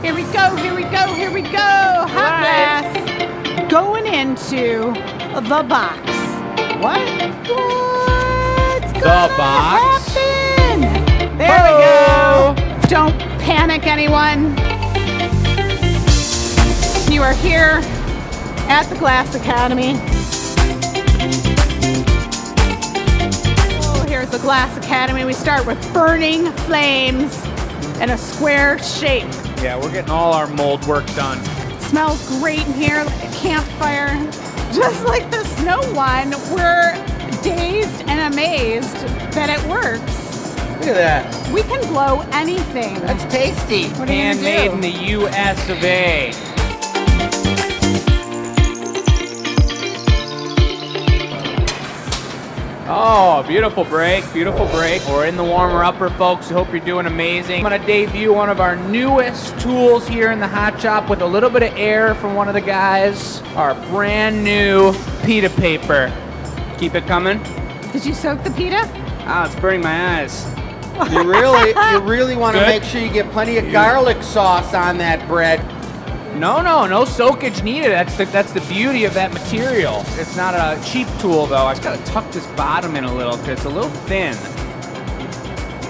Here we go, here we go, here we go. Hot glass going into the box. What's gonna happen? There we go. Don't panic, anyone. You are here at the Glass Academy. Oh, here's the Glass Academy. We start with burning flames in a square shape. Yeah, we're getting all our mold work done. It smells great in here, like a campfire. Just like the snow one, we're dazed and amazed that it works. Look at that. We can blow anything. That's tasty. What are you gonna Handmade do? in the US of A. Oh, beautiful break, beautiful break. We're in the warmer upper, folks. Hope you're doing amazing. I'm gonna debut one of our newest tools here in the hot shop with a little bit of air from one of the guys. Our brand new pita paper. Keep it coming. Did you soak the pita? Ah, it's burning my eyes. You really want to Good. make sure you get plenty of garlic sauce on that bread. No soakage needed. That's the beauty of that material. It's not a cheap tool though. I just gotta tuck this bottom in a little because it's a little thin.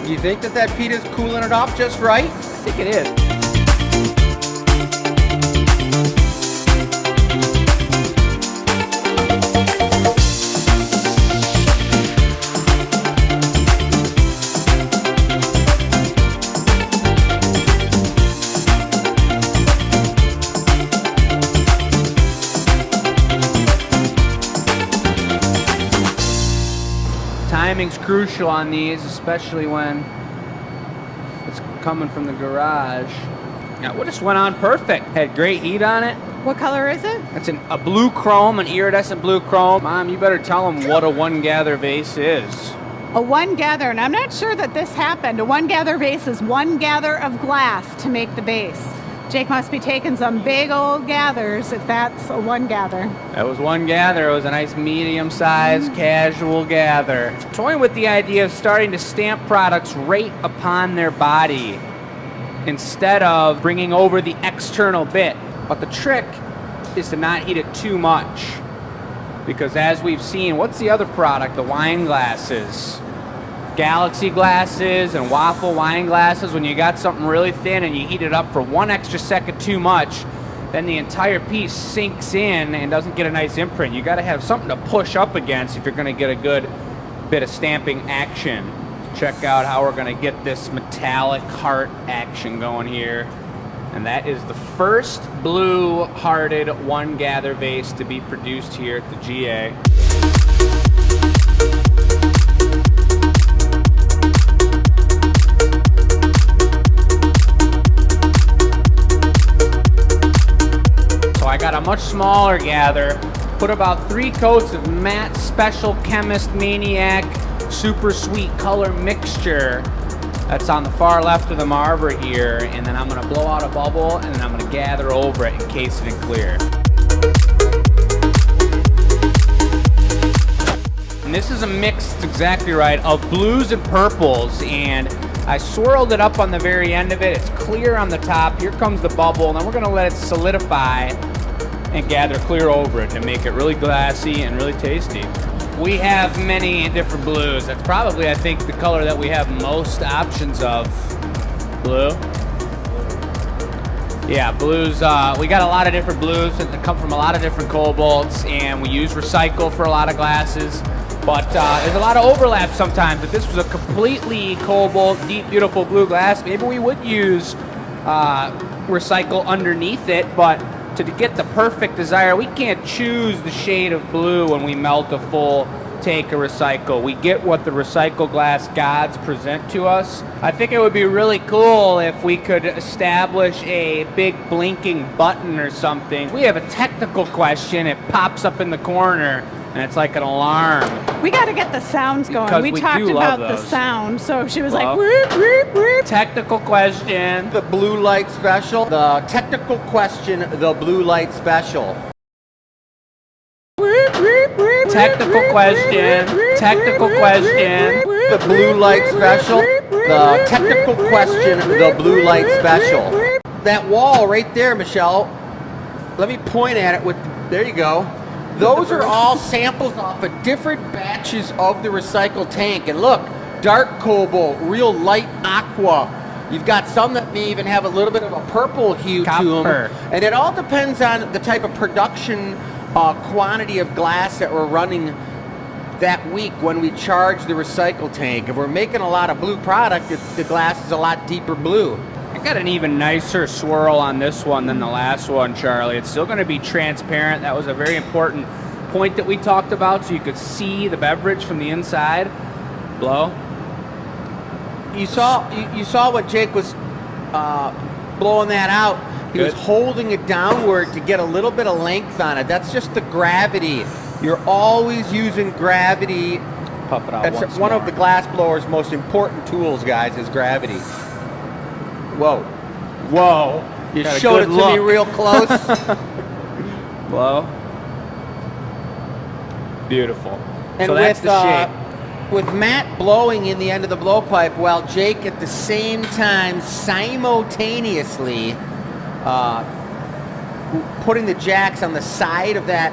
Do you think that pita's cooling it off just right? I think it is. Timing's crucial on these, especially when it's coming from the garage. Yeah, what just went on perfect. Had great heat on it. What color is it? It's a blue chrome, an iridescent blue chrome. Mom, you better tell them what a one gather vase is. A one gather, and I'm not sure that this happened. A one gather vase is one gather of glass to make the base. Jake must be taking some big old gathers if that's a one gather. That was one gather. It was a nice medium-sized casual gather. Toying with the idea of starting to stamp products right upon their body instead of bringing over the external bit. But the trick is to not heat it too much. Because as we've seen, what's the other product? The wine glasses. Galaxy glasses and waffle wine glasses, when you got something really thin and you heat it up for 1 extra second too much, then the entire piece sinks in and doesn't get a nice imprint. You got to have something to push up against if you're going to get a good bit of stamping action. Check out how we're going to get this metallic heart action going here. And that is the first blue-hearted one gather vase to be produced here at the GA. I got a much smaller gather, put about 3 coats of matte Special Chemist Maniac Super Sweet Color Mixture. That's on the far left of the marver here, and then I'm gonna blow out a bubble and then I'm gonna gather over it, encase it in clear. And this is a mix, it's exactly right, of blues and purples, and I swirled it up on the very end of it. It's clear on the top. Here comes the bubble, and then we're gonna let it solidify and gather clear over it to make it really glassy and really tasty. We have many different blues. That's probably, I think, the color that we have most options of. Blue. Yeah, blues. We got a lot of different blues that come from a lot of different cobalts, and we use recycle for a lot of glasses. But there's a lot of overlap sometimes. If this was a completely cobalt, deep, beautiful blue glass, maybe we would use recycle underneath it, but to get the perfect desire, we can't choose the shade of blue when we melt a full take of recycle. We get what the recycle glass gods present to us. I think it would be really cool if we could establish a big blinking button or something. We have a technical question, it pops up in the corner, and it's like an alarm. We got to get the sounds going. Because We we talked do about love the those. sound, so she was Well. like, whoop, whoop, whoop. Technical question. The blue light special. The technical question, the blue light special. Whoop, whoop, whoop, Technical whoop, question. whoop, whoop, Technical whoop, question. whoop, whoop, The blue light whoop, special. whoop, whoop, The whoop, technical whoop, question, whoop, the blue light whoop, special. whoop. that wall right there, Michelle, let me point at it with, there you go. Those are all samples off of different batches of the recycled tank. And look, dark cobalt, real light aqua. You've got some that may even have a little bit of a purple hue to them. And it all depends on the type of production quantity of glass that we're running that week when we charge the recycle tank. If we're making a lot of blue product, the glass is a lot deeper blue. I got an even nicer swirl on this one than the last one, Charlie. It's still going to be transparent. That was a very important point that we talked about, so you could see the beverage from the inside. Blow. You saw what Jake was blowing that out. He was holding it downward to get a little bit of length on it. That's just the gravity. You're always using gravity. Puff it out. That's one of the glass blower's most important tools, guys, is gravity. Whoa. Whoa. You showed it to me real close. Blow. Beautiful. And so that's the shape. With Matt blowing in the end of the blowpipe, while Jake at the same time simultaneously putting the jacks on the side of that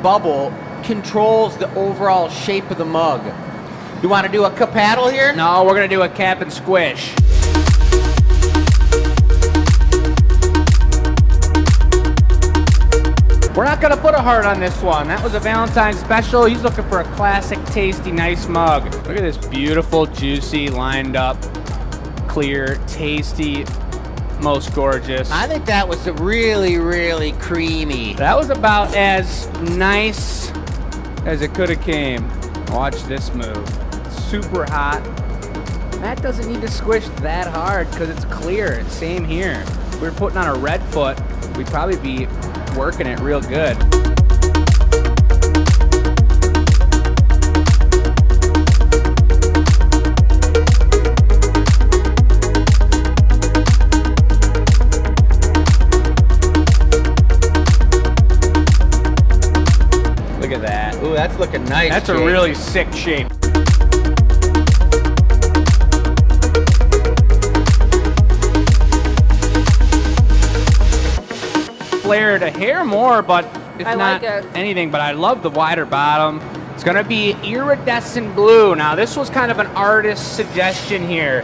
bubble, controls the overall shape of the mug. You want to do a capaddle here? No, we're going to do a cap and squish. We're not going to put a heart on this one. That was a Valentine's special. He's looking for a classic, tasty, nice mug. Look at this beautiful, juicy, lined up, clear, tasty, most gorgeous. I think that was really, really creamy. That was about as nice as it could have came. Watch this move. Super hot. That doesn't need to squish that hard because it's clear. Same here. If we were putting on a red foot, we'd probably be working it real good. Look at that. Ooh, that's looking nice. That's Jake. a really sick shape. Flared a hair more, but it's not anything. But I love the wider bottom. It's gonna be iridescent blue. Now this was kind of an artist suggestion here.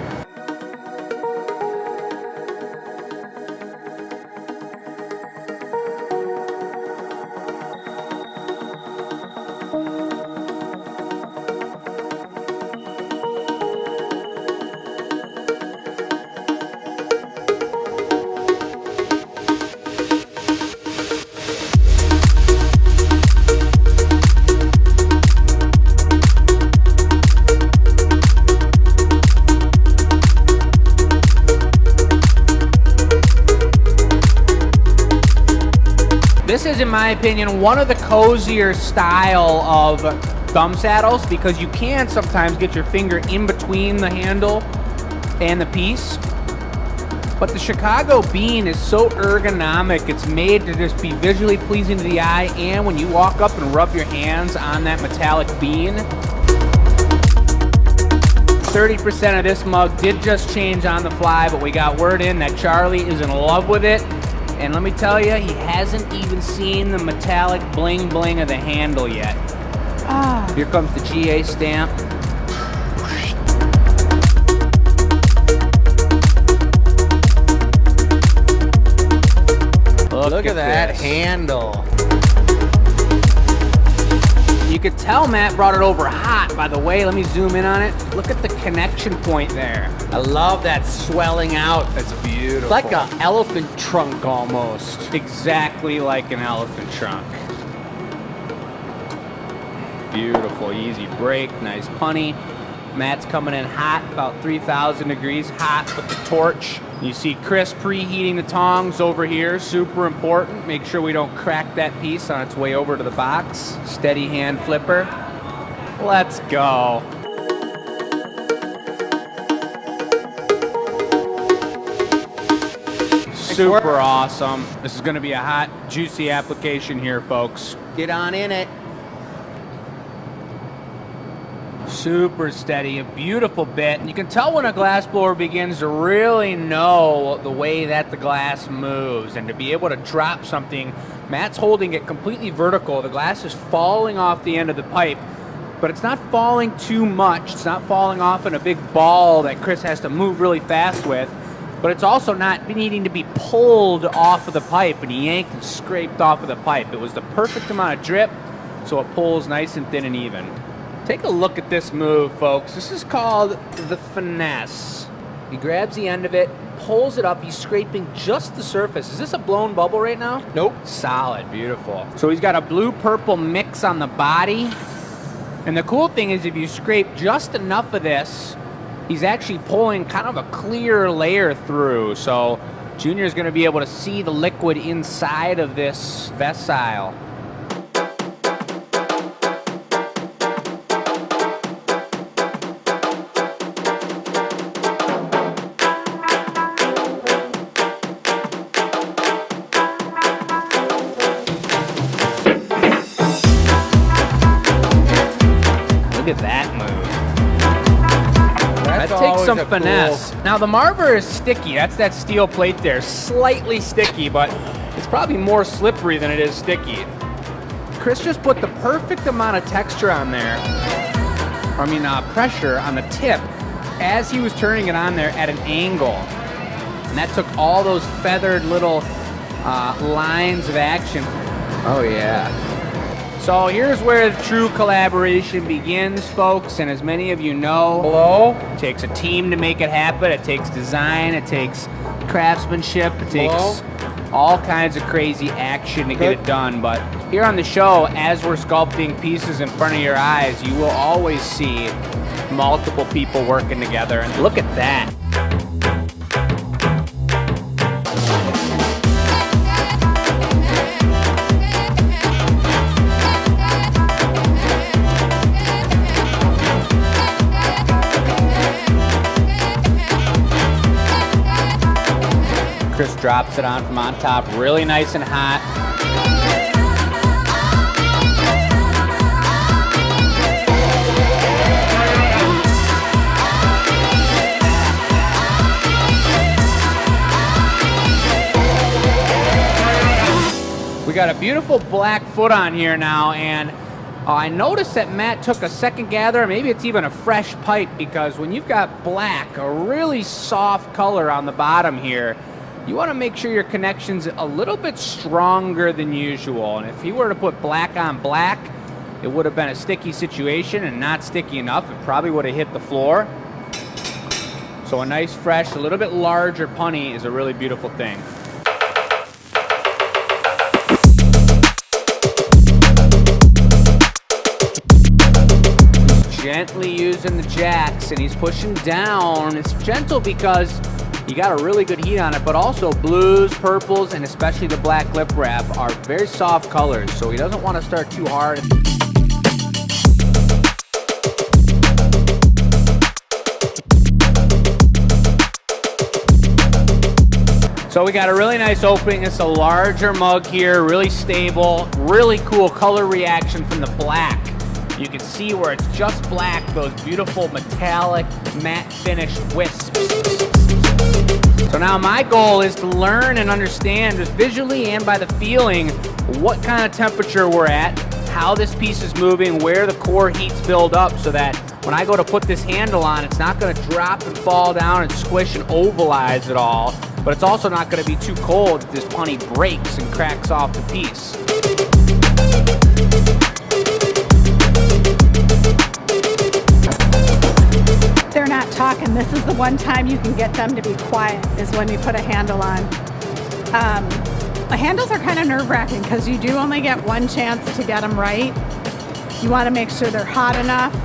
This is, in my opinion, one of the cozier style of thumb saddles because you can sometimes get your finger in between the handle and the piece. But the Chicago bean is so ergonomic, it's made to just be visually pleasing to the eye, and when you walk up and rub your hands on that metallic bean, 30% of this mug did just change on the fly, but we got word in that Charlie is in love with it. And let me tell you, he hasn't even seen the metallic bling bling of the handle yet. Here comes the GA stamp. Look at that handle. You could tell Matt brought it over hot, by the way. Let me zoom in on it. Look at the connection point there. I love that swelling out. That's beautiful. It's like an elephant trunk almost. Exactly like an elephant trunk. Beautiful, easy break, nice punny. Matt's coming in hot, about 3,000 degrees hot with the torch. You see Chris preheating the tongs over here, super important. Make sure we don't crack that piece on its way over to the box. Steady hand flipper. Let's go. Super awesome. This is gonna be a hot, juicy application here, folks. Get on in it. super steady, a beautiful bit. And you can tell when a glass blower begins to really know the way that the glass moves and to be able to drop something. Matt's holding it completely vertical. The glass is falling off the end of the pipe, but it's not falling too much. It's not falling off in a big ball that Chris has to move really fast with, but it's also not needing to be pulled off of the pipe and yanked and scraped off of the pipe. It was the perfect amount of drip, so it pulls nice and thin and even. Take a look at this move, folks. This is called the finesse. He grabs the end of it, pulls it up. He's scraping just the surface. Is this a blown bubble right now? Nope. Solid, beautiful. So he's got a blue-purple mix on the body. And the cool thing is if you scrape just enough of this, he's actually pulling kind of a clear layer through. So Junior's going to be able to see the liquid inside of this vessel. Look at that move. That takes some finesse. Now the marver is sticky. That's that steel plate there. Slightly sticky, but it's probably more slippery than it is sticky. Chris just put the perfect amount of texture on there. Pressure on the tip as he was turning it on there at an angle. And that took all those feathered little lines of action. Oh yeah. So here's where the true collaboration begins, folks, and as many of you know, it takes a team to make it happen. It takes design, it takes craftsmanship, it takes all kinds of crazy action to get it done. But here on the show, as we're sculpting pieces in front of your eyes, you will always see multiple people working together. And look at that. Chris drops it on from on top, really nice and hot. We got a beautiful black foot on here now, and I noticed that Matt took a second gather, maybe it's even a fresh pipe, because when you've got black, a really soft color on the bottom here, you want to make sure your connection's a little bit stronger than usual. And if he were to put black on black, it would have been a sticky situation and not sticky enough. It probably would have hit the floor. So a nice, fresh, a little bit larger punny is a really beautiful thing. He's gently using the jacks and he's pushing down. It's gentle because you got a really good heat on it, but also blues, purples, and especially the black lip wrap are very soft colors, so he doesn't want to start too hard. So we got a really nice opening. It's a larger mug here, really stable, really cool color reaction from the black. You can see where it's just black, those beautiful metallic matte finish wisps. So now my goal is to learn and understand just visually and by the feeling what kind of temperature we're at, how this piece is moving, where the core heats build up, so that when I go to put this handle on, it's not going to drop and fall down and squish and ovalize it all, but it's also not going to be too cold that this punny breaks and cracks off the piece. They're not talking. This is the one time you can get them to be quiet, is when you put a handle on. The handles are kind of nerve-wracking because you do only get one chance to get them right. You want to make sure they're hot enough.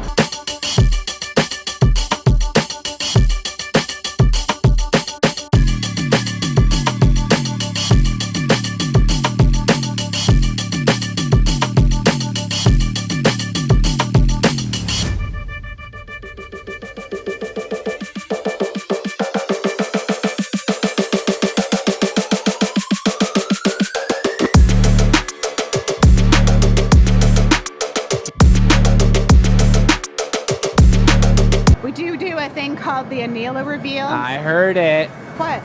annealer reveal? I heard it. What?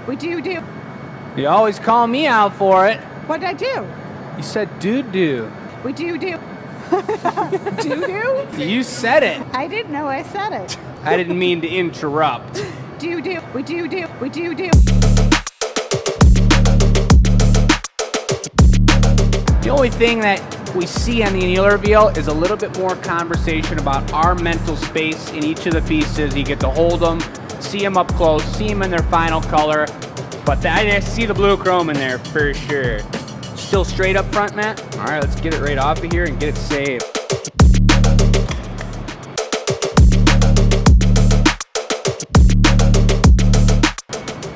What do you do? You always call me out for it. What did I do? You said doo-doo. What do you do? Do-do? You said it. I didn't know I said it. I didn't mean to interrupt. Do-do. We do-do. We do-do. The only thing that we see on the annealer reveal is a little bit more conversation about our mental space in each of the pieces. You get to hold them, see them up close, see them in their final color. But I see the blue chrome in there for sure. Still straight up front, Matt? All right, let's get it right off of here and get it saved.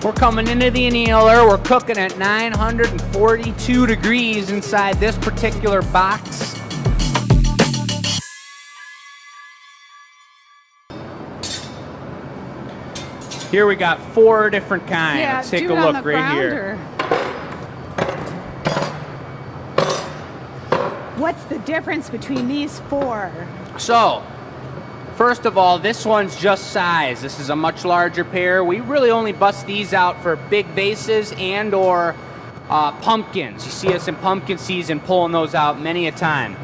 We're coming into the annealer. We're cooking at 942 degrees inside this particular box. Here we got 4 different kinds. Yeah, Let's take do a it on look the right here. grounder. What's the difference between these 4? So, first of all, this one's just size. This is a much larger pair. We really only bust these out for big vases and or pumpkins. You see us in pumpkin season pulling those out many a time.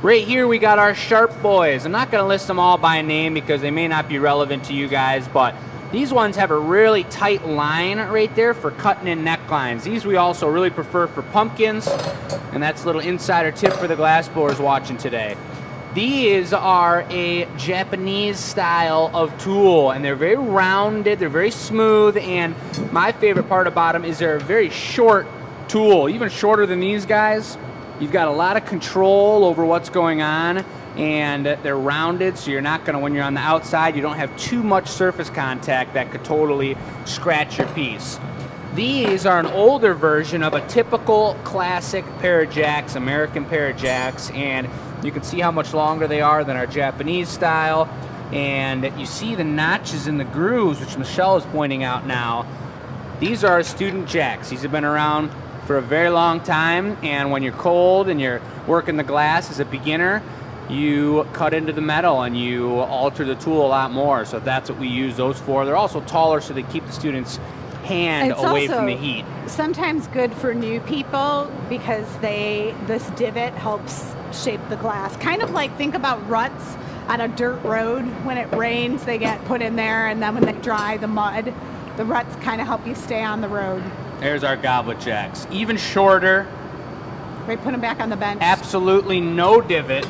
Right here we got our sharp boys. I'm not going to list them all by name because they may not be relevant to you guys, but these ones have a really tight line right there for cutting in necklines. These we also really prefer for pumpkins, and that's a little insider tip for the glass blowers watching today. These are a Japanese style of tool, and they're very rounded, they're very smooth, and my favorite part about them is they're a very short tool, even shorter than these guys. You've got a lot of control over what's going on, and they're rounded, so you're not going to, when you're on the outside, you don't have too much surface contact that could totally scratch your piece. These are an older version of a typical classic pair of jacks, American pair of jacks, and you can see how much longer they are than our Japanese style, and you see the notches in the grooves, which Michelle is pointing out now. These are student jacks. These have been around for a very long time, and when you're cold and you're working the glass as a beginner, you cut into the metal and you alter the tool a lot more. So that's what we use those for. They're also taller so they keep the student's hand away from the heat. Sometimes good for new people because this divot helps shape the glass. Kind of like, think about ruts on a dirt road. When it rains, they get put in there, and then when they dry, the mud, the ruts kind of help you stay on the road. There's our goblet jacks. Even shorter. Right, put them back on the bench. Absolutely no divot.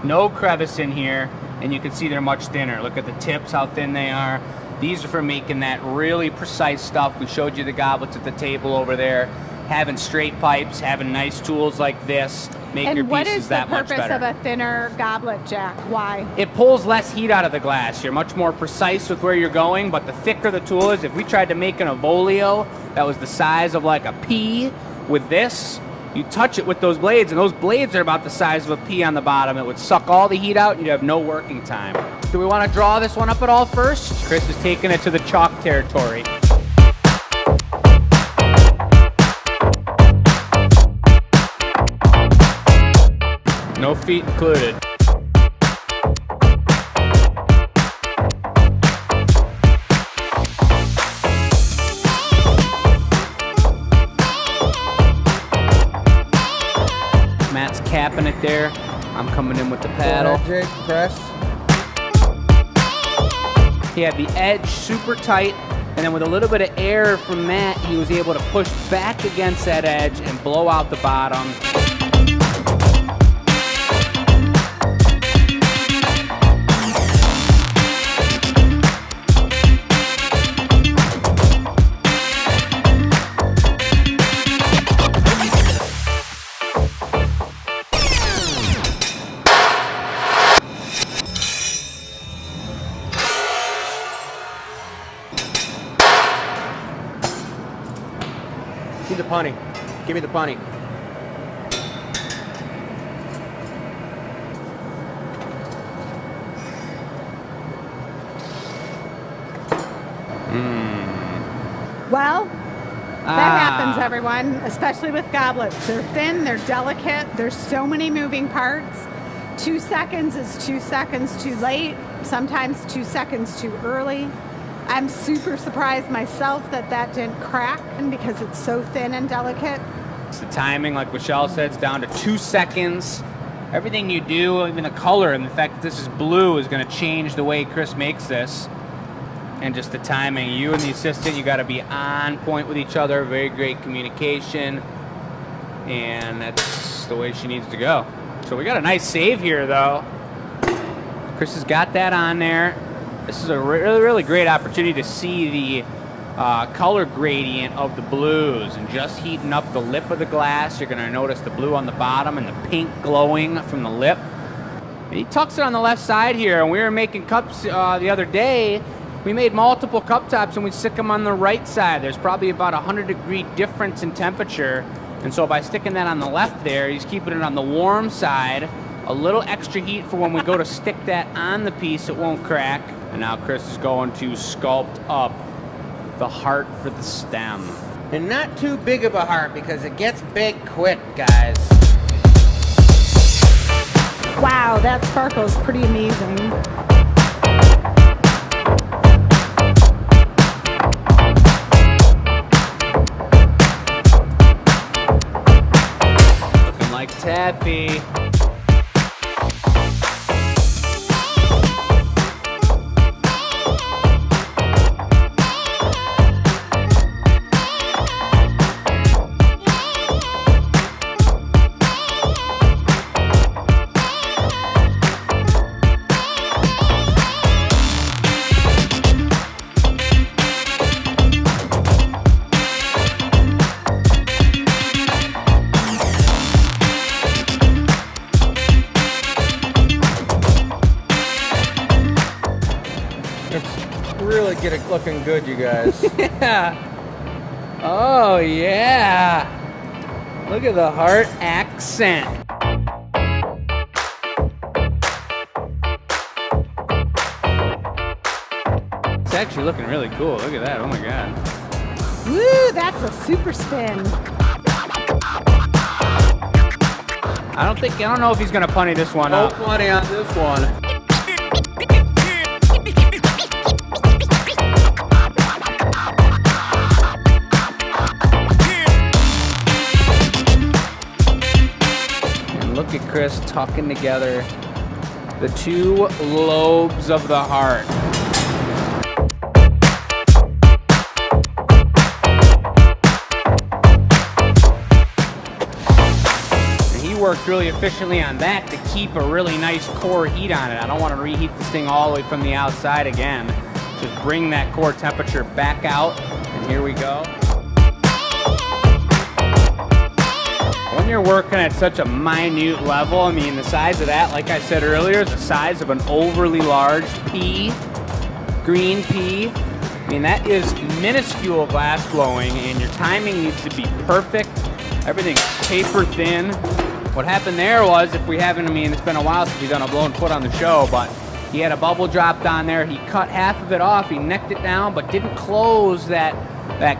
No crevice in here, and you can see they're much thinner. Look at the tips, how thin they are. These are for making that really precise stuff. We showed you the goblets at the table over there. Having straight pipes, having nice tools like this, make your pieces that much better. And what is the purpose of a thinner goblet jack? Why? It pulls less heat out of the glass. You're much more precise with where you're going, but the thicker the tool is, if we tried to make an Avolio that was the size of like a pea with this, you touch it with those blades, and those blades are about the size of a pea on the bottom. It would suck all the heat out, and you'd have no working time. Do we want to draw this one up at all first? Chris is taking it to the chalk territory. No feet included. Matt's capping it there. I'm coming in with the paddle. Jake, press. He had the edge super tight, and then with a little bit of air from Matt, he was able to push back against that edge and blow out the bottom. Give me the punny. Give me the punny. Well, that happens, everyone, especially with goblets. They're thin, they're delicate, there's so many moving parts. 2 seconds is 2 seconds too late, sometimes 2 seconds too early. I'm super surprised myself that that didn't crack because it's so thin and delicate. It's the timing, like Michelle said, it's down to 2 seconds. Everything you do, even the color and the fact that this is blue is going to change the way Chris makes this. And just the timing. You and the assistant, you got to be on point with each other. Very great communication. And that's the way she needs to go. So we got a nice save here, though. Chris has got that on there. This is a really, really great opportunity to see the color gradient of the blues, and just heating up the lip of the glass. You're going to notice the blue on the bottom and the pink glowing from the lip. And he tucks it on the left side here, and we were making cups the other day. We made multiple cup tops and we stick them on the right side. There's probably about 100-degree difference in temperature, and so by sticking that on the left there, he's keeping it on the warm side. A little extra heat for when we go to stick that on the piece, it won't crack. And now Chris is going to sculpt up the heart for the stem. And not too big of a heart because it gets big quick, guys. Wow, that sparkle is pretty amazing. Looking like taffy. Really get it looking good, you guys. Yeah. Oh, yeah. Look at the heart accent. It's actually looking really cool. Look at that. Oh, my God. Woo, that's a super spin. I don't know if he's going to punny this one No up. money on this one. Look at Chris tucking together the two lobes of the heart. And he worked really efficiently on that to keep a really nice core heat on it. I don't want to reheat this thing all the way from the outside again. Just bring that core temperature back out, and here we go. When you're working at such a minute level, I mean, the size of that, like I said earlier, is the size of an overly large pea, green pea. I mean, that is minuscule glass blowing, and your timing needs to be perfect. Everything's paper thin. What happened there was, if we haven't, I mean, it's been a while since we've done a blow and put on the show, but he had a bubble dropped on there. He cut half of it off. He necked it down, but didn't close that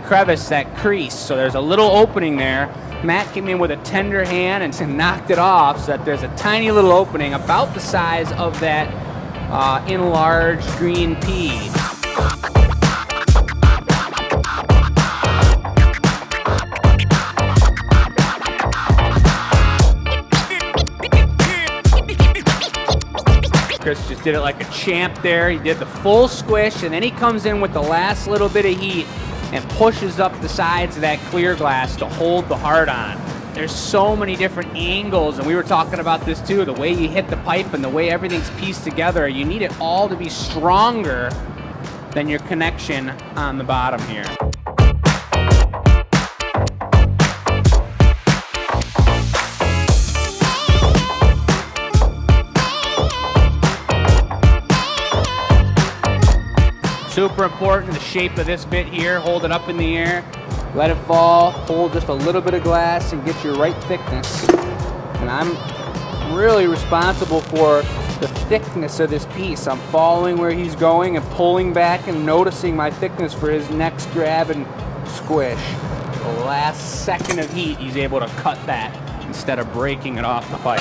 crevice, that crease. So there's a little opening there. Matt came in with a tender hand and knocked it off so that there's a tiny little opening about the size of that enlarged green pea. Chris just did it like a champ there. He did the full squish, and then he comes in with the last little bit of heat and pushes up the sides of that clear glass to hold the heart on. There's so many different angles, and we were talking about this too, the way you hit the pipe and the way everything's pieced together. You need it all to be stronger than your connection on the bottom here. Super important, the shape of this bit here. Hold it up in the air, let it fall, hold just a little bit of glass and get your right thickness. And I'm really responsible for the thickness of this piece. I'm following where he's going and pulling back and noticing my thickness for his next grab and squish. The last second of heat, he's able to cut that instead of breaking it off the pipe.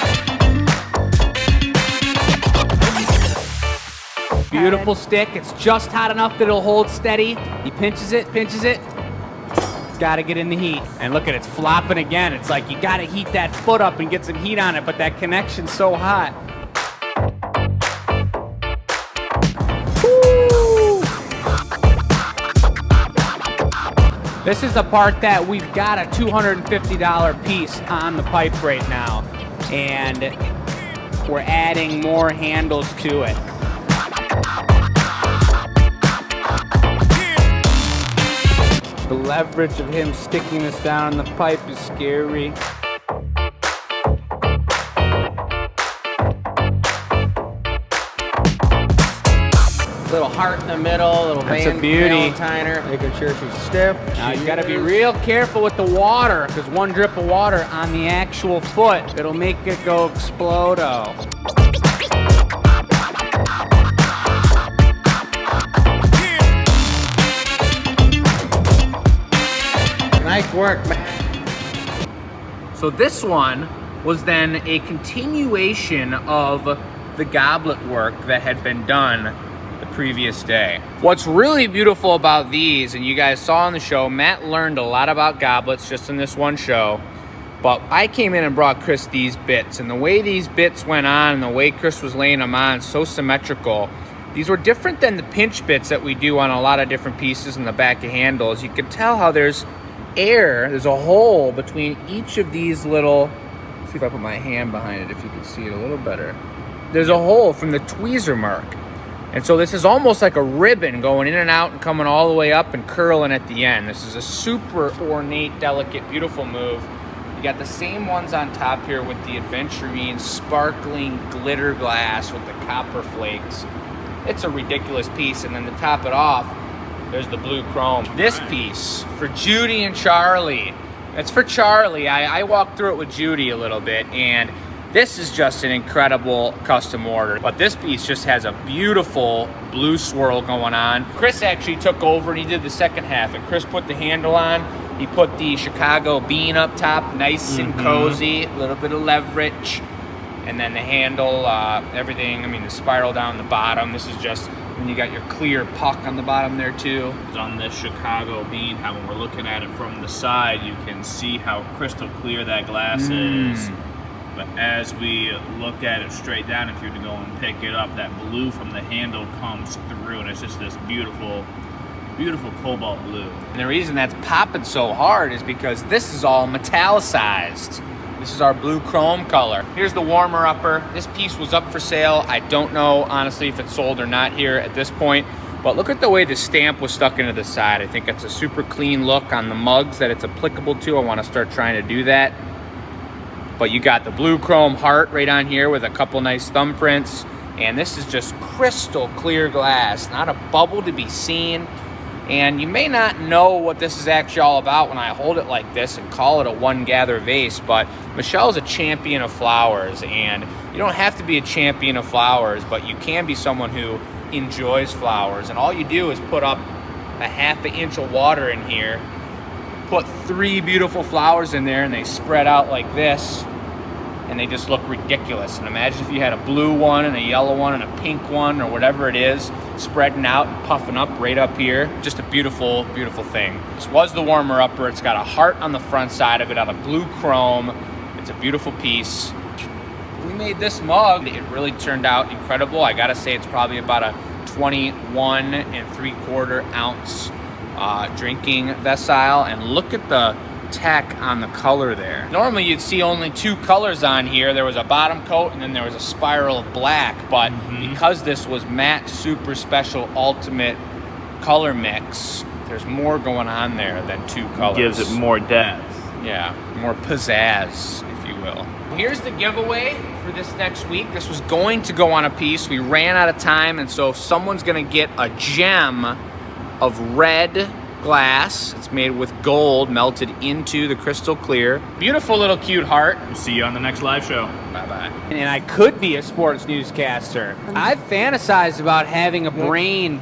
Beautiful stick. It's just hot enough that it'll hold steady. He pinches it, Gotta get in the heat. And look at it, it's flopping again. It's like you gotta heat that foot up and get some heat on it, but that connection's so hot. Woo! This is the part that we've got a $250 piece on the pipe right now. And we're adding more handles to it. The leverage of him sticking this down in the pipe is scary. Little heart in the middle, little That's a beauty. Valentiner, making sure she's stiff. Now you gotta be real careful with the water, because one drip of water on the actual foot, it'll make it go explodo. Nice work, man. So this one was then a continuation of the goblet work that had been done the previous day. What's really beautiful about these, and you guys saw on the show, Matt learned a lot about goblets just in this one show, but I came in and brought Chris these bits, and the way these bits went on and the way Chris was laying them on, so symmetrical. These were different than the pinch bits that we do on a lot of different pieces in the back of handles. You could tell how there's a hole between each of these little, let's see if I put my hand behind it if you can see it a little better. There's a hole from the tweezer mark. And so this is almost like a ribbon going in and out and coming all the way up and curling at the end. This is a super ornate, delicate, beautiful move. You got the same ones on top here with the aventurine sparkling glitter glass with the copper flakes. It's a ridiculous piece. And then to top it off, there's the blue chrome. This piece for Judy and Charlie. It's for Charlie. I walked through it with Judy a little bit, and this is just an incredible custom order. But this piece just has a beautiful blue swirl going on. Chris actually took over and he did the second half, and Chris put the handle on. He put the Chicago bean up top, nice and cozy, a little bit of leverage. And then the handle, everything, I mean the spiral down the bottom. This is just, and you got your clear puck on the bottom there too. On this Chicago bean, how when we're looking at it from the side, you can see how crystal clear that glass is. But as we look at it straight down, if you were to go and pick it up, that blue from the handle comes through, and it's just this beautiful, beautiful cobalt blue. And the reason that's popping so hard is because this is all metallicized. This is our blue chrome color. Here's the warmer upper. This piece was up for sale. I don't know, honestly, if it's sold or not here at this point, but look at the way the stamp was stuck into the side. I think it's a super clean look on the mugs that it's applicable to. I want to start trying to do that. But you got the blue chrome heart right on here with a couple nice thumbprints. And this is just crystal clear glass, not a bubble to be seen. And you may not know what this is actually all about when I hold it like this and call it a one gather vase, but Michelle's a champion of flowers, and you don't have to be a champion of flowers, but you can be someone who enjoys flowers. And all you do is put up a ½ inch of water in here, put 3 beautiful flowers in there, and they spread out like this, and they just look ridiculous. And imagine if you had a blue one and a yellow one and a pink one or whatever it is, spreading out and puffing up right up here. Just a beautiful, beautiful thing. This was the warmer upper. It's got a heart on the front side of it out of blue chrome. It's a beautiful piece. We made this mug. It really turned out incredible. I gotta say it's probably about a 21 3/4 ounce drinking vessel. And look at the tech on the color there. Normally you'd see only 2 colors on here. There was a bottom coat and then there was a spiral of black, but because this was matte super special ultimate color mix, there's more going on there than 2 colors. Gives it more depth. Yeah, more pizzazz, if you will. Here's the giveaway for this next week. This was going to go on a piece. We ran out of time, and so someone's gonna get a gem of red glass. It's made with gold melted into the crystal clear. Beautiful little cute heart. We'll see you on the next live show. Bye-bye. And I could be a sports newscaster. I've fantasized about having a brain